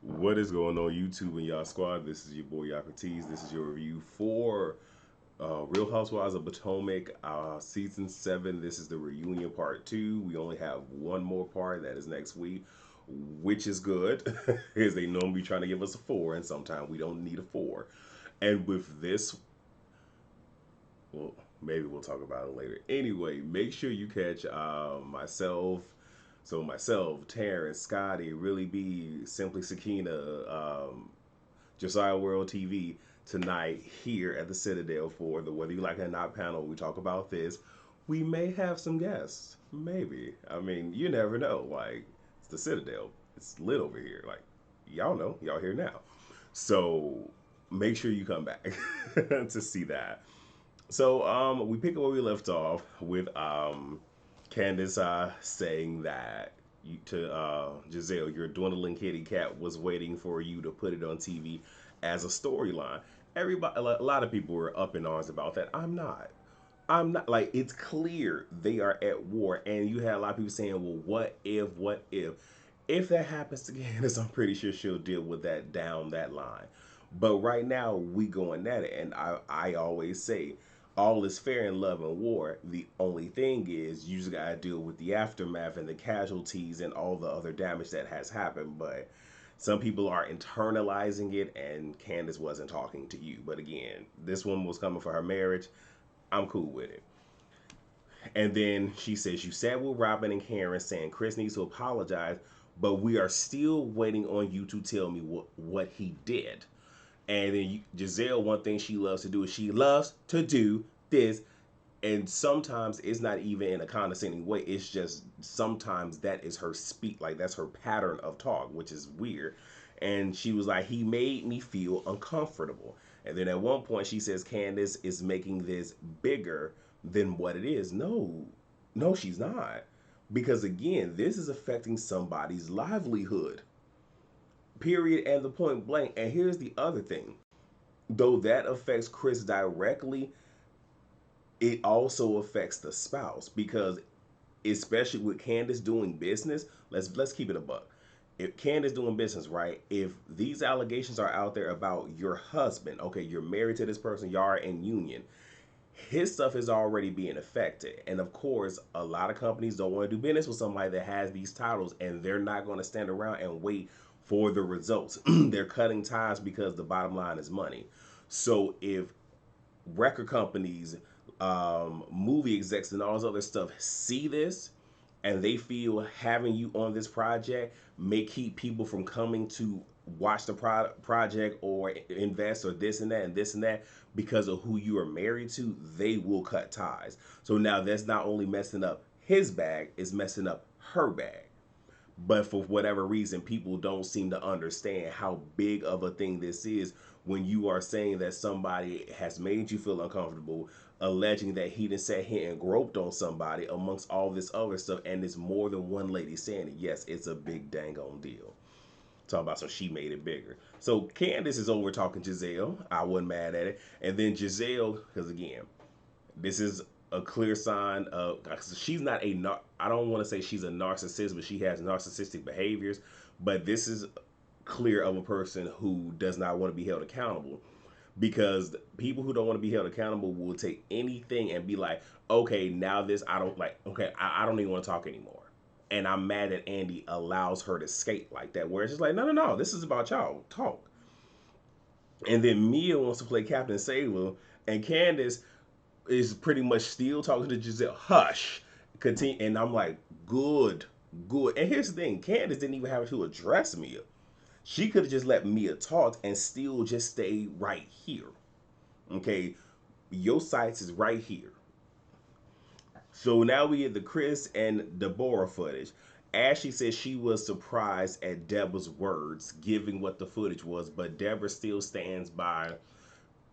What is going on YouTube and y'all squad? This is your boy Socrates. This is your review for Real Housewives of Potomac season 7. This is the reunion part 2. We only have one more part, that is next week, which is good because they normally trying to give us a 4 and sometimes we don't need a 4. And with this, well, maybe we'll talk about it later. Anyway, make sure you catch myself, Terrence, Scotty, Really Be, Simply Sakina, Josiah World TV tonight here at the Citadel for the Whether You Like It or Not panel. We talk about this. We may have some guests. Maybe. I mean, you never know. Like, it's the Citadel. It's lit over here. Like, y'all know. Y'all here now. So make sure you come back to see that. So we pick up where we left off with Candace saying that to Gizelle, your dwindling kitty cat was waiting for you to put it on TV as a storyline. Everybody, a lot of people were up in arms about that. I'm not. I'm not. Like, it's clear they are at war, and you had a lot of people saying, "Well, what if? What if?" If that happens to Candace, I'm pretty sure she'll deal with that down that line. But right now, we going at it, and I always say, all is fair in love and war. The only thing is, you just gotta deal with the aftermath and the casualties and all the other damage that has happened. But some people are internalizing it, and Candace wasn't talking to you. But again, this one was coming for her marriage. I'm cool with it. And then she says, "You sat with Robin and Karen saying Chris needs to apologize, but we are still waiting on you to tell me what he did." And then Gizelle, one thing she loves to do is she loves to do this. And sometimes it's not even in a condescending way. It's just sometimes that is her speak. Like, that's her pattern of talk, which is weird. And she was like, he made me feel uncomfortable. And then at one point she says Candace is making this bigger than what it is. No, no, she's not. Because again, this is affecting somebody's livelihood. Period, and the point blank. And here's the other thing. Though that affects Chris directly, it also affects the spouse because, especially with Candace doing business, let's keep it a buck. If Candace doing business, right? If these allegations are out there about your husband, okay, you're married to this person, you are in union, his stuff is already being affected. And of course, a lot of companies don't want to do business with somebody that has these titles, and they're not going to stand around and wait for the results. They're cutting ties because the bottom line is money. So if record companies, movie execs, and all this other stuff see this, and they feel having you on this project may keep people from coming to watch the project or invest or this and that and this and that because of who you are married to, they will cut ties. So now that's not only messing up his bag, it's messing up her bag. But for whatever reason, people don't seem to understand how big of a thing this is when you are saying that somebody has made you feel uncomfortable, alleging that he done sat here and groped on somebody amongst all this other stuff, and it's more than one lady saying it. Yes, it's a big dang on deal. Talking about, so she made it bigger. So Candace is over talking Gizelle. I wasn't mad at it. And then Gizelle, because again, this is a clear sign of, she's not a, I don't want to say she's a narcissist, but she has narcissistic behaviors. But this is clear of a person who does not want to be held accountable, because people who don't want to be held accountable will take anything and be like, okay, now this I don't like, okay, I don't even want to talk anymore. And I'm mad that Andy allows her to skate like that, where it's just like, no, no, no, this is about y'all talk. And then Mia wants to play Captain Sable, and Candace is pretty much still talking to Gizelle. Hush, continue. And I'm like, good, good. And here's the thing: Candace didn't even have to address Mia. She could have just let Mia talk and still just stay right here. Okay, your sights is right here. So now we get the Chris and Deborah footage. Ashley says she was surprised at Deborah's words, giving what the footage was, but Deborah still stands by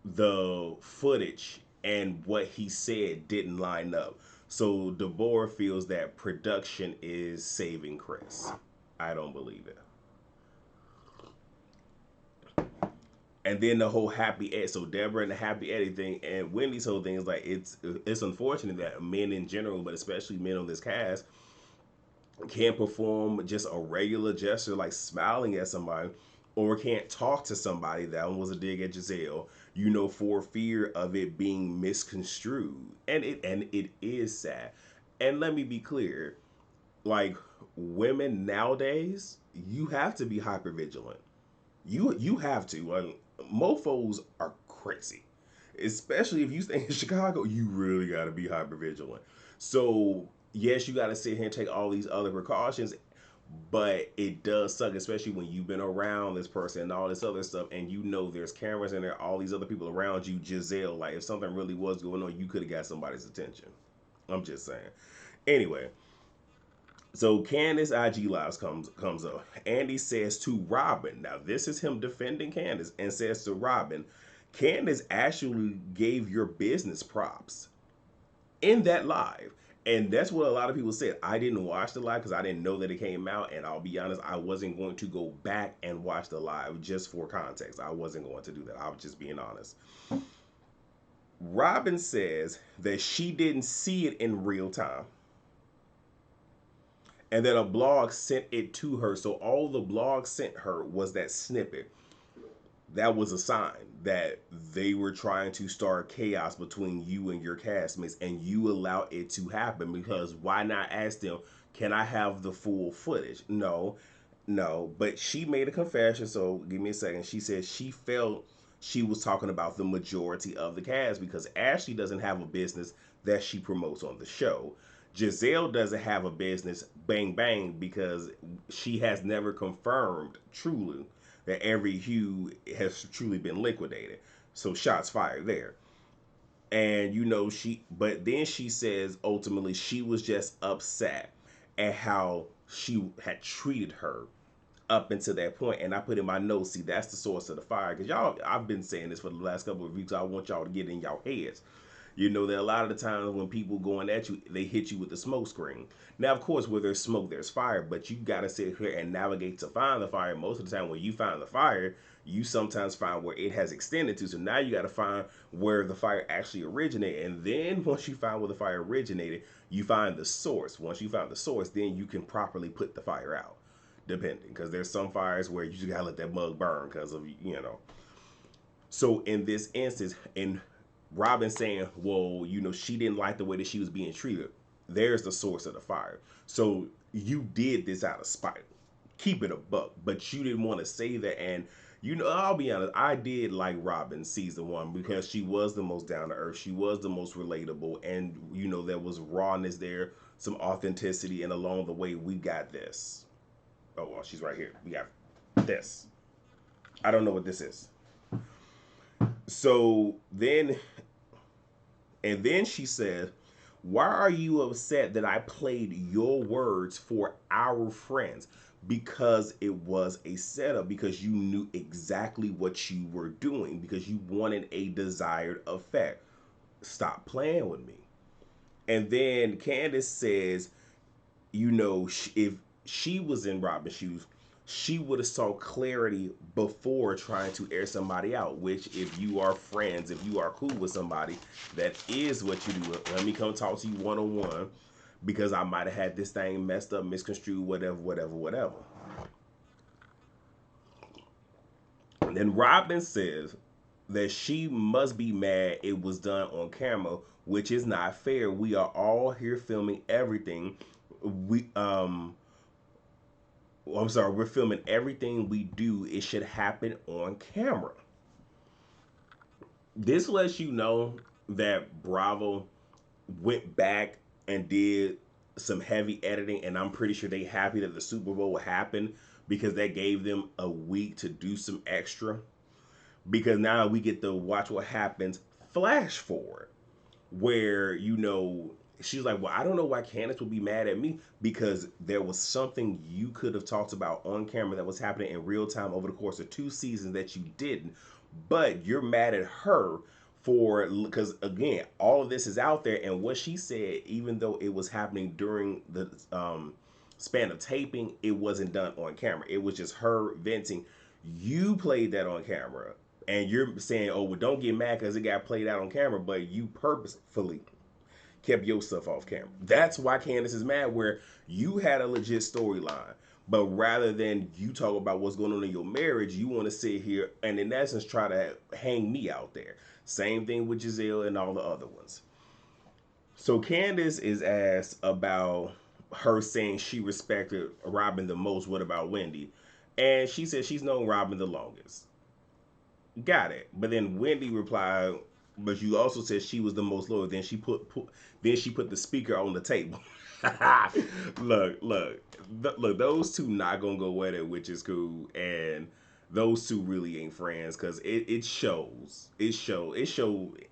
the footage and what he said didn't line up. So Deborah feels that production is saving Chris. I don't believe it. And then the whole happy Ed, so Deborah and the happy Eddie thing, and Wendy's whole thing is like, it's unfortunate that men in general, but especially men on this cast, can't perform just a regular gesture like smiling at somebody or can't talk to somebody. That one was a dig at Gizelle, for fear of it being misconstrued. And it is sad. And let me be clear, like, women nowadays, you have to be hyper vigilant. You have to. Mofos are crazy, especially if you stay in Chicago. You really got to be hyper vigilant. So yes, you got to sit here and take all these other precautions, but it does suck, especially when you've been around this person and all this other stuff, and there's cameras and there are all these other people around you. Giselle, like, if something really was going on, you could have got somebody's attention. I'm just saying. Anyway, so Candace IG Lives comes up. Andy says to Robin, now this is him defending Candace, and says to Robin, Candace actually gave your business props in that live. And that's what a lot of people said. I didn't watch the live because I didn't know that it came out. And I'll be honest, I wasn't going to go back and watch the live just for context. I wasn't going to do that. I was just being honest. Robin says that she didn't see it in real time, and then a blog sent it to her. So all the blog sent her was that snippet. That was a sign that they were trying to start chaos between you and your castmates, and you allow it to happen, because why not ask them, can I have the full footage? No, no. But she made a confession, so give me a second. She said she felt she was talking about the majority of the cast, because Ashley doesn't have a business that she promotes on the show. Gizelle doesn't have a business, bang bang, because she has never confirmed truly that every hue has truly been liquidated. So shots fired there. And but then she says ultimately she was just upset at how she had treated her up until that point. And I put in my notes, see, that's the source of the fire. Because y'all, I've been saying this for the last couple of weeks. I want y'all to get in y'all heads. That a lot of the times when people going at you, they hit you with the smoke screen. Now, of course, where there's smoke, there's fire, but you got to sit here and navigate to find the fire. Most of the time when you find the fire, you sometimes find where it has extended to. So now you got to find where the fire actually originated. And then once you find where the fire originated, you find the source. Once you find the source, then you can properly put the fire out, depending. Because there's some fires where you just got to let that mug burn because of. So in this instance, in Robin saying, well, she didn't like the way that she was being treated. There's the source of the fire. So you did this out of spite. Keep it a buck. But you didn't want to say that. And, I'll be honest, I did like Robin season 1, because she was the most down to earth. She was the most relatable. And, there was rawness there, some authenticity. And along the way, we got this. Oh, well, she's right here. We got this. I don't know what this is. So then, and then she said, why are you upset that I played your words for our friends? Because it was a setup, because you knew exactly what you were doing, because you wanted a desired effect. Stop playing with me. And then Candace says, if she was in Robin's shoes, she would have saw clarity before trying to air somebody out. Which, if you are friends, if you are cool with somebody, that is what you do. Let me come talk to you one-on-one, because I might have had this thing messed up, misconstrued, whatever. And then Robin says that she must be mad it was done on camera, which is not fair. We are all here filming everything. I'm sorry, we're filming everything we do. It should happen on camera. This lets you know that Bravo went back and did some heavy editing, and I'm pretty sure they happy that the Super Bowl happened, because that gave them a week to do some extra. Because now we get to watch what happens flash forward, where she's like, well, I don't know why Candace would be mad at me, because there was something you could have talked about on camera that was happening in real time over the course of 2 seasons that you didn't. But you're mad at her because, again, all of this is out there. And what she said, even though it was happening during the span of taping, it wasn't done on camera. It was just her venting. You played that on camera, and you're saying, oh, well, don't get mad because it got played out on camera, but you purposefully kept your stuff off camera. That's why Candace is mad, where you had a legit storyline. But rather than you talk about what's going on in your marriage, you want to sit here and in essence try to hang me out there. Same thing with Gizelle and all the other ones. So Candace is asked about her saying she respected Robin the most. What about Wendy? And she said she's known Robin the longest. Got it. But then Wendy replied, but you also said she was the most loyal. Then she put the speaker on the table. Look, those two not gonna go at it, which is cool. And those two really ain't friends because it shows. It showed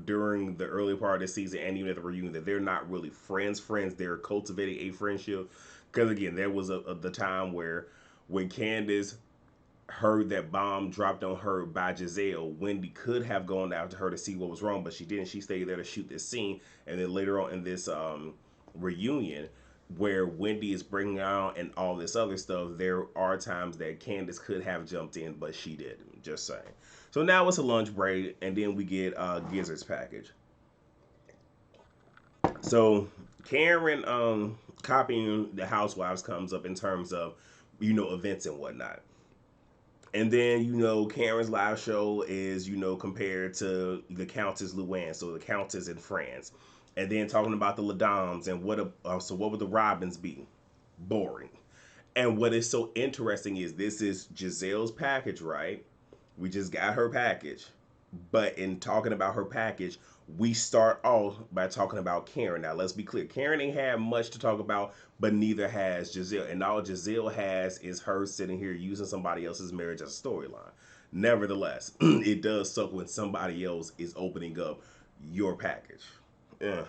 during the early part of the season and even at the reunion that they're not really friends. Friends, they're cultivating a friendship. Because again, there was the time where when Candace heard that bomb dropped on her by Gizelle, Wendy could have gone after her to see what was wrong, but she didn't. She stayed there to shoot this scene. And then later on in this reunion, where Wendy is bringing out and all this other stuff, there are times that Candace could have jumped in, but she didn't. Just saying. So now it's a lunch break, and then we get Gizzard's package. So Karen copying the Housewives comes up in terms of events and whatnot. And then, Karen's live show is, compared to the Countess Luann, so the Countess in France. And then talking about the Ladams and what would the Robins be? Boring. And what is so interesting is this is Giselle's package, right? We just got her package. But in talking about her package, we start off by talking about Karen. Now, let's be clear. Karen ain't had much to talk about, but neither has Gizelle. And all Gizelle has is her sitting here using somebody else's marriage as a storyline. Nevertheless, it does suck when somebody else is opening up your package. Yeah.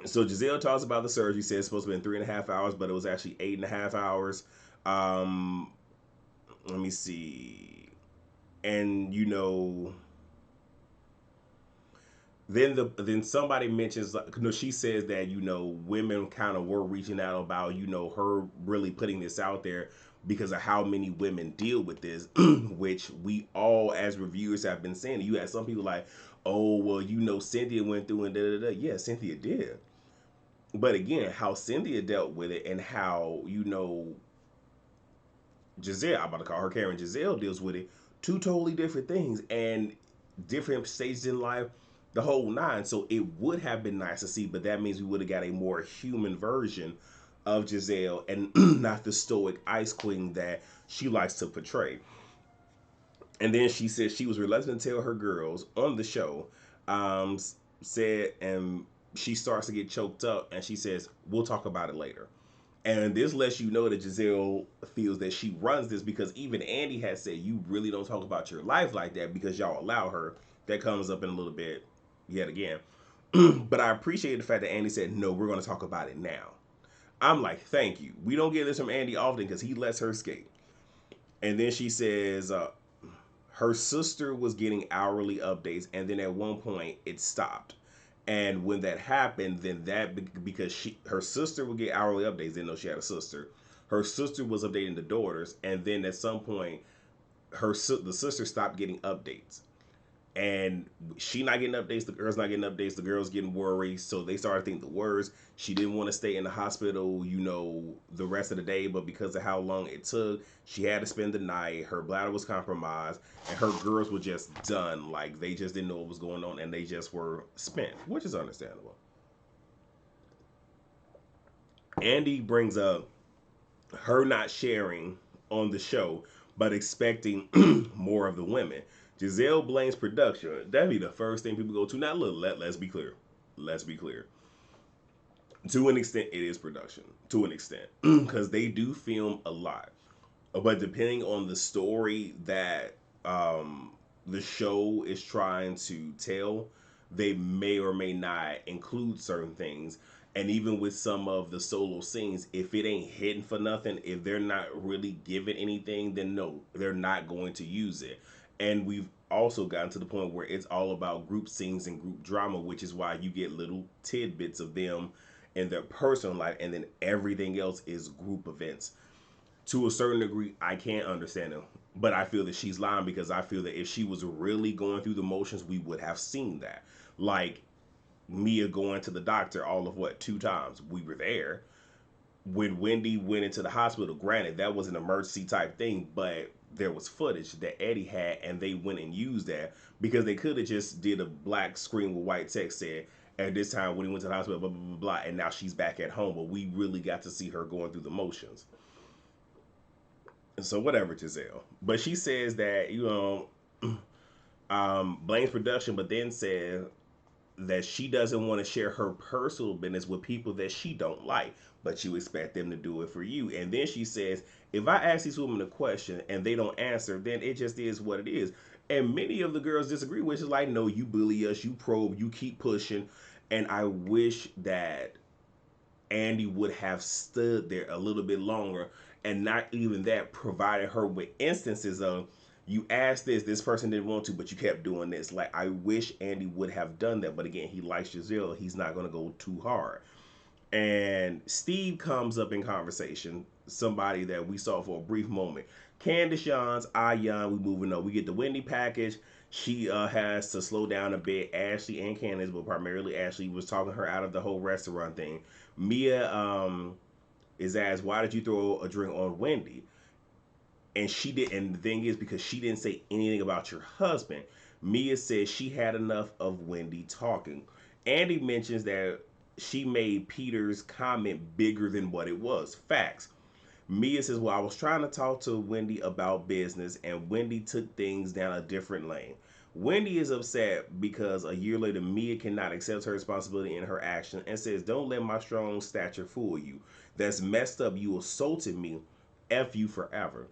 So Giselle talks about the surgery. Says it's supposed to be in 3.5 hours, but it was actually 8.5 hours. Um, Let me see. And then somebody mentions, she says that women kind of were reaching out about her really putting this out there because of how many women deal with this, which we all as reviewers have been saying. You had some people like, oh well, Cynthia went through and da da da. Yeah, Cynthia did, but again, how Cynthia dealt with it and how Giselle, I'm about to call her Karen, Giselle deals with it, two totally different things and different stages in life, the whole nine. So it would have been nice to see, but that means we would have got a more human version of Giselle and not the stoic ice queen that she likes to portray. And then she said she was reluctant to tell her girls on the show, um, said, and she starts to get choked up and she says, we'll talk about it later. And this lets you know that Giselle feels that she runs this because even Andy has said, you really don't talk about your life like that because y'all allow her. That comes up in a little bit yet again. But I appreciate the fact that Andy said, no, we're going to talk about it now. I'm like, thank you. We don't get this from Andy often because he lets her skate. And then she says, her sister was getting hourly updates. And then at one point it stopped. And when that happened, then because her sister would get hourly updates, didn't know she had a sister. Her sister was updating the daughters, and then at some point, the sister stopped getting updates, and she not getting updates. The girls not getting updates. The girls getting worried, so they started thinking the worst. She didn't want to stay in the hospital, the rest of the day, but because of how long it took, she had to spend the night. Her bladder was compromised, and her girls were just done. Like they just didn't know what was going on, and they just were spent, which is understandable. Andy brings up her not sharing on the show, but expecting more of the women. Giselle blames production. That'd be the first thing people go to. Now, look, let's be clear. Let's be clear. To an extent, it is production. To an extent, because they do film a lot, but depending on the story that the show is trying to tell, they may or may not include certain things. And even with some of the solo scenes, if it ain't hidden for nothing, if they're not really giving anything, then no, they're not going to use it. And we've also gotten to the point where it's all about group scenes and group drama, which is why you get little tidbits of them in their personal life, and then everything else is group events. To a certain degree, I can't understand them, but I feel that she's lying because I feel that if she was really going through the motions, we would have seen that. Like Mia going to the doctor all of what 2 times. We were there. when Wendy went into the hospital, granted that was an emergency type thing, but there was footage that Eddie had, and they went and used that because they could have just did a black screen with white text said, at this time when he went to the hospital, blah blah blah blah, and now she's back at home. But we really got to see her going through the motions. And so whatever, Giselle. But she says that blames production, but then says that she doesn't want to share her personal business with people that she don't like, but you expect them to do it for you. And then she says, if I ask these women a question and they don't answer, then it just is what it is. And many of the girls disagree, which is like, no, you bully us, you probe, you keep pushing. And I wish that Andy would have stood there a little bit longer, and not even that, provided her with instances of, you asked this person didn't want to, but you kept doing this. Like, I wish Andy would have done that. But again, he likes Gizelle. He's not going to go too hard. And Steve comes up in conversation, somebody that we saw for a brief moment. Candace yawns, I yawn, we moving on. We get the Wendy package. She has to slow down a bit. Ashley and Candace, but primarily Ashley, was talking her out of the whole restaurant thing. Mia is asked, why did you throw a drink on Wendy? And she did, and the thing is, because she didn't say anything about your husband, Mia says she had enough of Wendy talking. Andy mentions that she made Peter's comment bigger than what it was. Facts. Mia says, well, I was trying to talk to Wendy about business, and Wendy took things down a different lane. Wendy is upset because a year later, Mia cannot accept her responsibility in her action and says, don't let my strong stature fool you. That's messed up. You assaulted me. F you forever.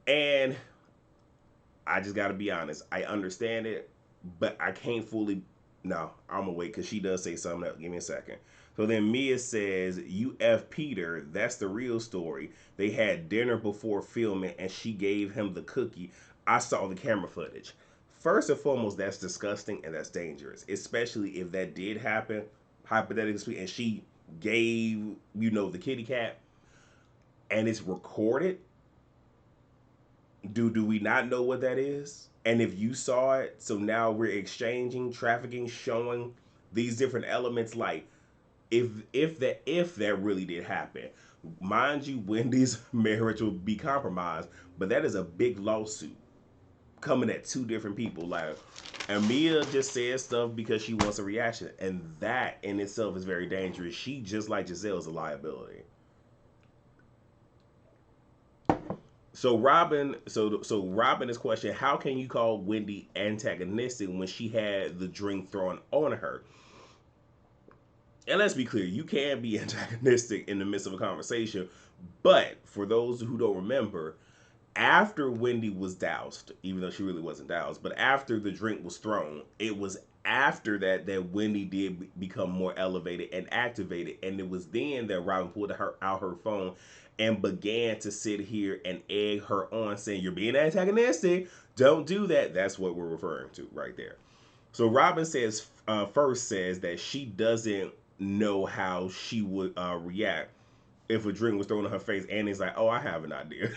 And I just got to be honest. I understand it, but I can't fully. No, I'm going to wait because she does say something else. Give me a second. So then Mia says, you F Peter. That's the real story. They had dinner before filming and she gave him the cookie. I saw the camera footage. First and foremost, that's disgusting and that's dangerous, especially if that did happen, hypothetically speaking, and she gave, the kitty cat and it's recorded. Do we not know what that is? And if you saw it, so now we're exchanging, trafficking, showing these different elements. Like, if that really did happen, mind you, Wendy's marriage will be compromised, but that is a big lawsuit coming at two different people. Like, and Mia just says stuff because she wants a reaction, and that in itself is very dangerous. She, just like Gizelle, is a liability. So Robin is questioning, how can you call Wendy antagonistic when she had the drink thrown on her? And let's be clear, you can be antagonistic in the midst of a conversation, but for those who don't remember, after Wendy was doused, even though she really wasn't doused, but after the drink was thrown, it was after that Wendy did become more elevated and activated, and it was then that Robin pulled out her phone and began to sit here and egg her on, saying, you're being antagonistic, don't do that. That's what we're referring to right there. So Robin first says that she doesn't know how she would react if a drink was thrown in her face, and it's like, oh, I have an idea.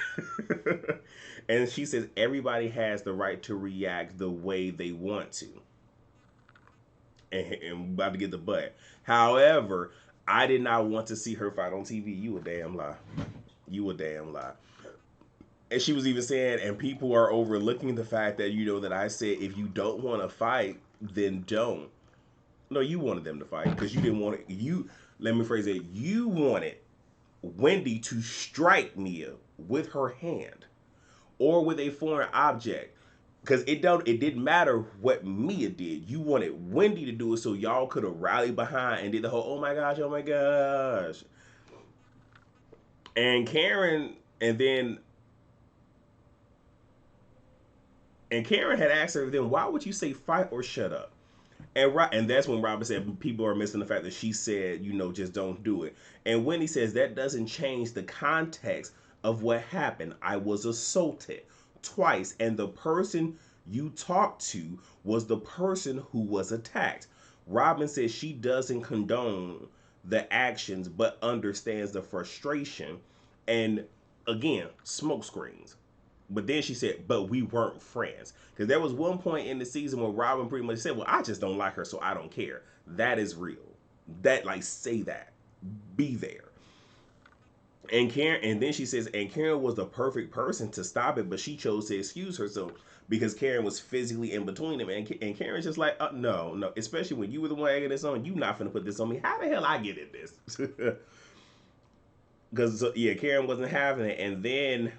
And she says everybody has the right to react the way they want to. And about to get the butt. However, I did not want to see her fight on TV. You a damn lie. You a damn lie. And she was even saying, and people are overlooking the fact that, that I said, if you don't want to fight, then don't. No, you wanted them to fight because you didn't want it. Let me phrase it. You wanted Wendy to strike Mia with her hand or with a foreign object, because it didn't matter what Mia did. You wanted Wendy to do it so y'all could have rallied behind and did the whole oh my gosh. And Karen had asked her, then why would you say fight or shut up? And that's when Robin said people are missing the fact that she said, just don't do it. And Wendy says that doesn't change the context of what happened. I was assaulted twice, and the person you talked to was the person who was attacked. Robin says she doesn't condone the actions, but understands the frustration. And again, smoke screens. But then she said, but we weren't friends. Because there was one point in the season where Robin pretty much said, well, I just don't like her, so I don't care. That is real. Say that. Be there. And then she says, and Karen was the perfect person to stop it, but she chose to excuse herself because Karen was physically in between them. And Karen's just like, no, no, especially when you were the one egging this on, you not finna put this on me. How the hell I get in this? Because yeah, Karen wasn't having it. And then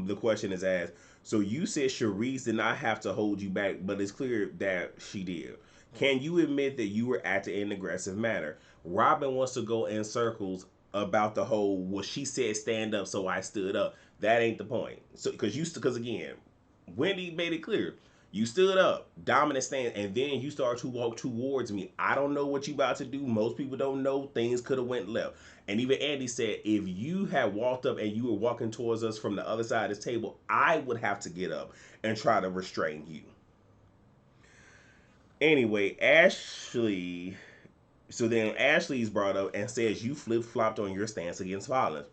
the question is asked. So you said Charisse did not have to hold you back, but it's clear that she did. Can you admit that you were acting in an aggressive manner? Robin wants to go in circles about the whole. Well, she said stand up, so I stood up. That ain't the point. So because again, Wendy made it clear. You stood up, dominant stance, and then you start to walk towards me. I don't know what you about to do. Most people don't know. Things could have went left. And even Andy said, if you had walked up and you were walking towards us from the other side of this table, I would have to get up and try to restrain you. Anyway, Ashley. So then Ashley's brought up and says you flip flopped on your stance against violence.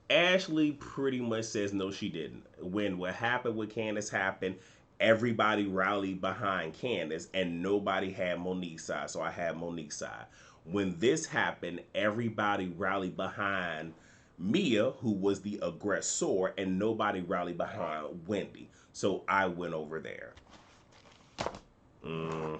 Ashley pretty much says no, she didn't. When what happened with Candace happened, everybody rallied behind Candace and nobody had Monique's side. So I had Monique's side. When this happened, everybody rallied behind Mia, who was the aggressor, and nobody rallied behind Wendy. So I went over there. hmm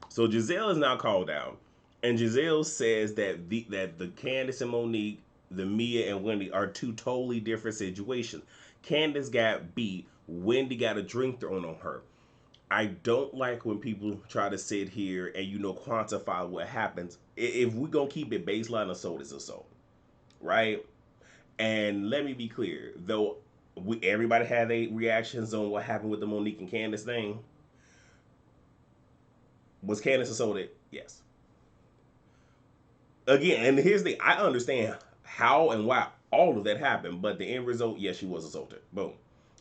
So Gizelle is now called out, and Gizelle says that the Candace and Monique, the Mia and Wendy are two totally different situations. Candace got beat. Wendy got a drink thrown on her. I don't like when people try to sit here and quantify what happens. If we gonna keep it baseline, assault is assault, right? And let me be clear, though, everybody had their reactions on what happened with the Monique and Candace thing. Was Candace assaulted? Yes. Again, and here's the I understand how and why all of that happened, but the end result, yes, she was assaulted. Boom.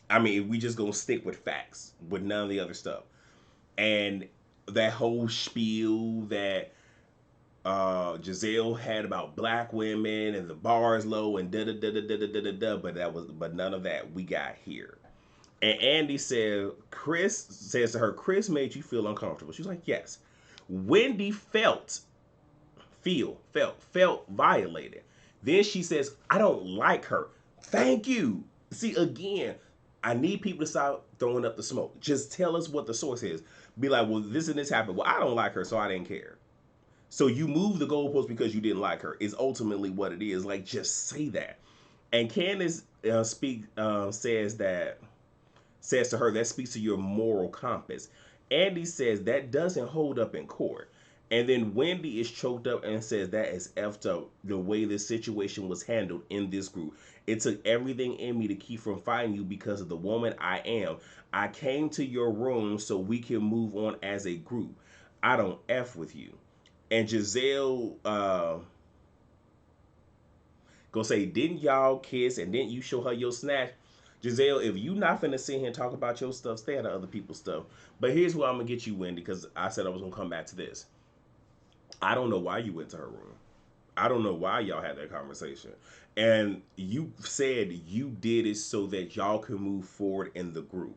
I mean, if we just gonna stick with facts, with none of the other stuff, and that whole spiel that Gizelle had about black women and the bar is low and da da da da da da da da, but none of that we got here. And Andy said, Chris says to her, Chris made you feel uncomfortable. She's like, yes. Wendy felt violated. Then she says, I don't like her. Thank you. See, again, I need people to stop throwing up the smoke. Just tell us what the source is. Be like, well, this and this happened. Well, I don't like her, so I didn't care. So you move the goalpost because you didn't like her. Is ultimately what it is. Like, just say that. And Candace says to her that speaks to your moral compass. Andy says that doesn't hold up in court. And then Wendy is choked up and says that is effed up the way this situation was handled in this group. It took everything in me to keep from fighting you because of the woman I am. I came to your room so we can move on as a group. I don't F with you. And Gizelle go say, didn't y'all kiss and didn't you show her your snatch? Gizelle, if you not finna sit here and talk about your stuff, stay out of other people's stuff. But here's where I'm gonna get you, Wendy, because I said I was gonna come back to this. I don't know why you went to her room. I don't know why y'all had that conversation. And you said you did it so that y'all can move forward in the group.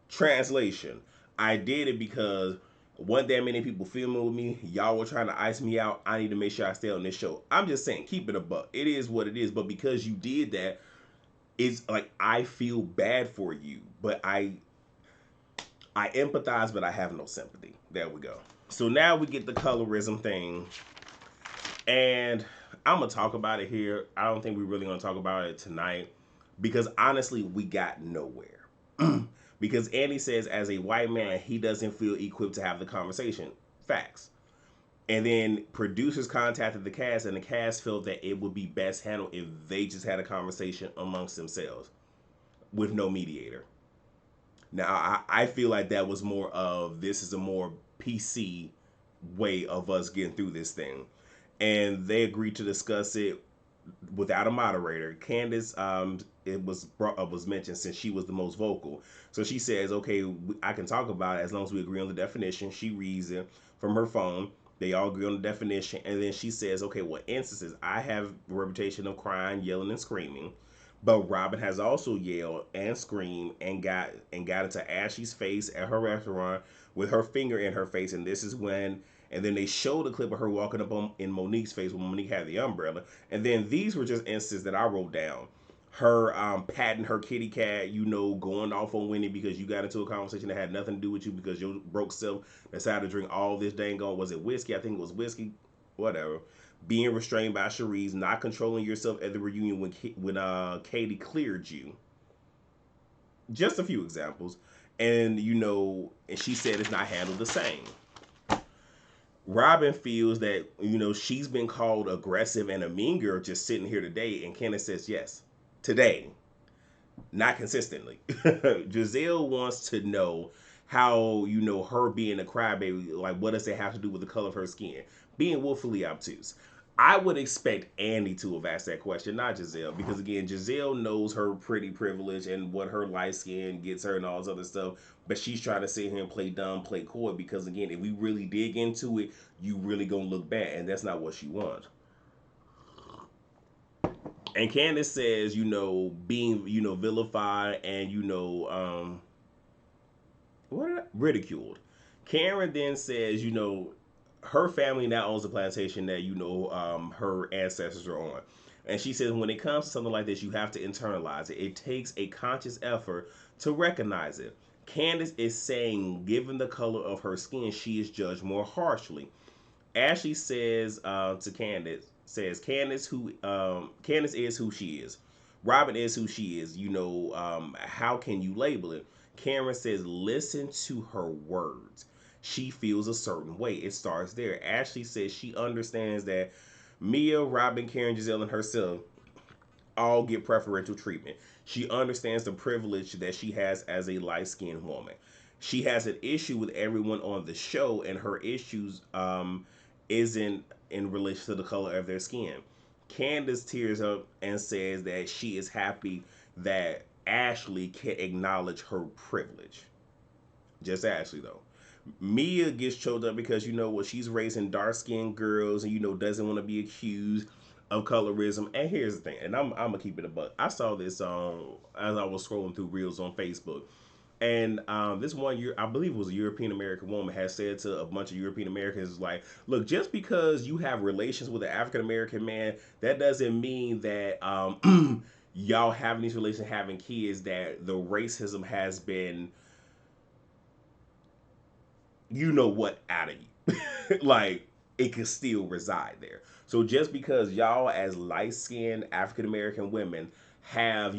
Translation: I did it because one that many people filming with me. Y'all were trying to ice me out. I need to make sure I stay on this show. I'm just saying, keep it a buck. It is what it is. But because you did that, it's like I feel bad for you. But I empathize, but I have no sympathy. There we go. So now we get the colorism thing, and I'm gonna talk about it here. I don't think we're really gonna talk about it tonight because honestly, we got nowhere. Because Andy says, as a white man, he doesn't feel equipped to have the conversation. Facts. And then producers contacted the cast, and the cast felt that it would be best handled if they just had a conversation amongst themselves with no mediator. Now, I feel like that was more of this is a more PC way of us getting through this thing. And they agreed to discuss it without a moderator. Candace, was mentioned since she was the most vocal. So she says, okay, I can talk about it as long as we agree on the definition. She reads it from her phone. They all agree on the definition. And then she says, okay, what instances? I have a reputation of crying, yelling, and screaming. But Robin has also yelled and screamed and got into Ashley's face at her restaurant with her finger in her face. And this is when, And then they showed a clip of her walking up in Monique's face when Monique had the umbrella. And then these were just instances that I wrote down. Her patting her kitty cat, going off on Wendy because you got into a conversation that had nothing to do with you because your broke self decided to drink all this dang on, was it whiskey? I think it was whiskey, whatever. Being restrained by Cherise, not controlling yourself at the reunion when Katie cleared you. Just a few examples. And and she said it's not handled the same. Robin feels that, she's been called aggressive and a mean girl just sitting here today. And Candace says, yes, today, not consistently. Gizelle wants to know how, her being a crybaby, like, what does it have to do with the color of her skin? Being willfully obtuse. I would expect Andy to have asked that question, not Gizelle, because again, Gizelle knows her pretty privilege and what her light skin gets her and all this other stuff, but she's trying to sit here and play dumb, play coy, because again, if we really dig into it, you really gonna look bad, and that's not what she wants. And Candace says, being, vilified and, ridiculed. Karen then says, her family now owns a plantation that her ancestors are on, and she says when it comes to something like this, you have to internalize it. It takes a conscious effort to recognize it. Candace is saying, given the color of her skin, she is judged more harshly. Ashley says to Candace, Candace is who she is. Robin is who she is. How can you label it? Karen says, listen to her words. She feels a certain way. It starts there. Ashley says she understands that Mia, Robin, Karen, Gizelle, and herself all get preferential treatment. She understands the privilege that she has as a light-skinned woman. She has an issue with everyone on the show, and her issues isn't in relation to the color of their skin. Candace tears up and says that she is happy that Ashley can acknowledge her privilege. Just Ashley, though. Mia gets choked up because she's raising dark skinned girls and doesn't want to be accused of colorism. And here's the thing, and I'm gonna keep it a buck. I saw this as I was scrolling through reels on Facebook. And this one year, I believe it was a European American woman, has said to a bunch of European Americans, like, look, just because you have relations with an African American man, that doesn't mean that y'all having these relations, having kids, that the racism has been, out of you. Like, it can still reside there. So just because y'all as light-skinned African American women have,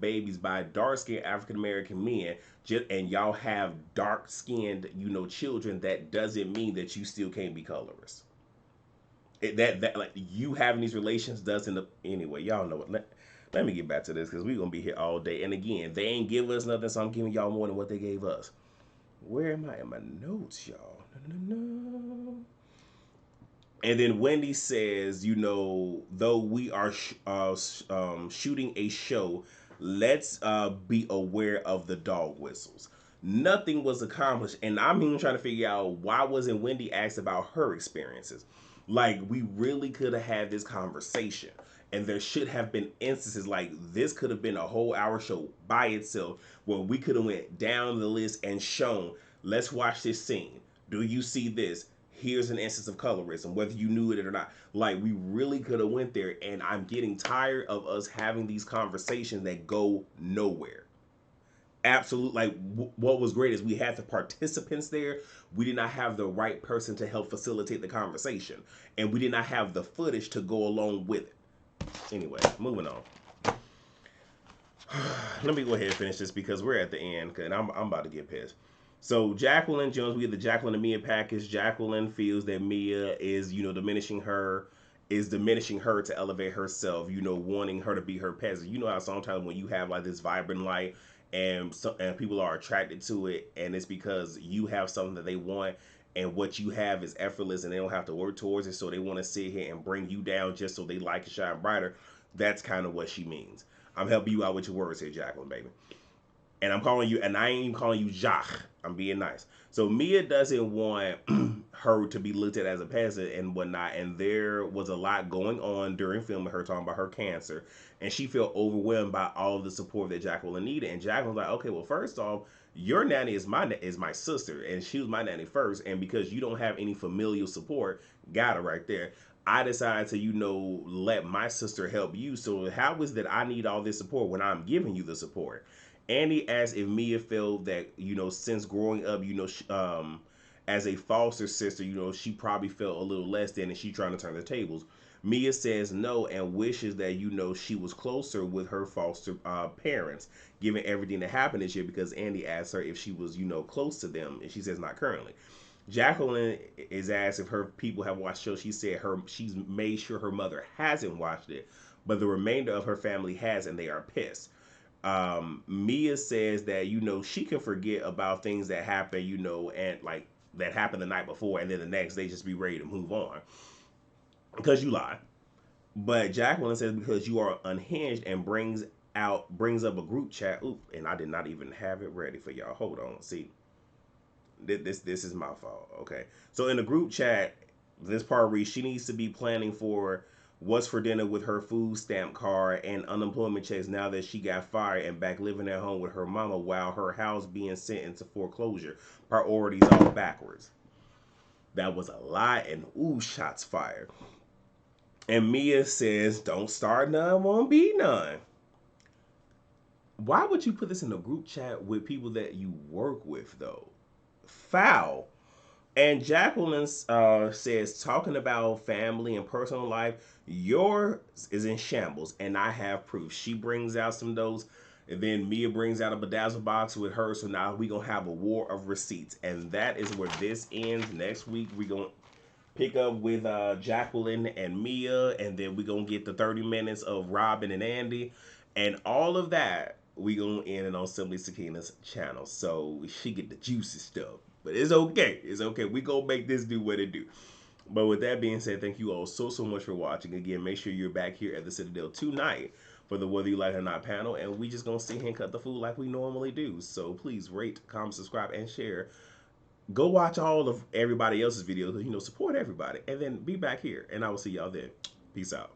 babies by dark-skinned African American men, and y'all have dark-skinned, children, that doesn't mean that you still can't be colorist. That like, you having these relations doesn't, anyway, y'all know it. Let me get back to this, because we're gonna be here all day. And again, they ain't give us nothing, so I'm giving y'all more than what they gave us. Where am I in my notes, y'all? No. And then Wendy says, though we are shooting a show, let's be aware of the dog whistles. Nothing was accomplished. And I'm even trying to figure out, why wasn't Wendy asked about her experiences? Like, we really could have had this conversation. And there should have been instances like this. Could have been a whole hour show by itself, where we could have went down the list and shown, let's watch this scene. Do you see this? Here's an instance of colorism, whether you knew it or not. Like, we really could have went there, and I'm getting tired of us having these conversations that go nowhere. Absolutely. Like, what was great is we had the participants there. We did not have the right person to help facilitate the conversation, and we did not have the footage to go along with it. Anyway, moving on. Let me go ahead and finish this, because we're at the end, and I'm about to get pissed. So Jacqueline Jones, we have the Jacqueline and Mia package. Jacqueline feels that Mia is, diminishing her to elevate herself, wanting her to be her peasant. You know how sometimes when you have like this vibrant light, and people are attracted to it, and it's because you have something that they want, and what you have is effortless, and they don't have to work towards it, so they want to sit here and bring you down just so they like and shine brighter. That's kind of what she means. I'm helping you out with your words here, Jacqueline, baby. And I'm calling you, and I ain't even calling you Jacques. I'm being nice. So Mia doesn't want her to be looked at as a peasant and whatnot. And there was a lot going on during filming, her talking about her cancer. And she felt overwhelmed by all of the support that Jacqueline needed. And Jacqueline's like, okay, well, first off, Your nanny is my sister, and she was my nanny first. And because you don't have any familial support, got her right there. I decided to, let my sister help you. So how is that I need all this support when I'm giving you the support? Andy asked if Mia felt that, since growing up, as a foster sister, she probably felt a little less than, and she trying to turn the tables. Mia says no and wishes that, she was closer with her foster parents, given everything that happened this year, because Andy asked her if she was, close to them, and she says not currently. Jacqueline is asked if her people have watched the show. She said she's made sure her mother hasn't watched it, but the remainder of her family has, and they are pissed. Mia says that, she can forget about things that happen, and like that happened the night before, and then the next day just be ready to move on because you lie. But Jacqueline says because you are unhinged and brings up a group chat. Oop, and I did not even have it ready for y'all. Hold on, see, this is my fault. Okay, so in the group chat, this part reads she needs to be planning for what's for dinner with her food stamp card and unemployment checks now that she got fired and back living at home with her mama while her house being sent into foreclosure. Priorities all backwards. That was a lie, and ooh, shots fired. And Mia says, "Don't start none, won't be none." Why would you put this in a group chat with people that you work with, though? Foul. And Jacqueline says, talking about family and personal life, yours is in shambles, and I have proof. She brings out some of those, and then Mia brings out a bedazzle box with her. So now we gonna have a war of receipts, and that is where this ends. Next week we gonna pick up with Jacqueline and Mia, and then we gonna get the 30 minutes of Robin and Andy, and all of that we gonna end it on Simply Sakina's channel, so she get the juicy stuff. But it's okay. It's okay. We gonna make this do what it do. But with that being said, thank you all so much for watching. Again, make sure you're back here at the Citadel tonight for the Whether You Like It or Not panel, and we just gonna sit here and cut the food like we normally do. So please rate, comment, subscribe, and share. Go watch all of everybody else's videos. Support everybody, and then be back here. And I will see y'all then. Peace out.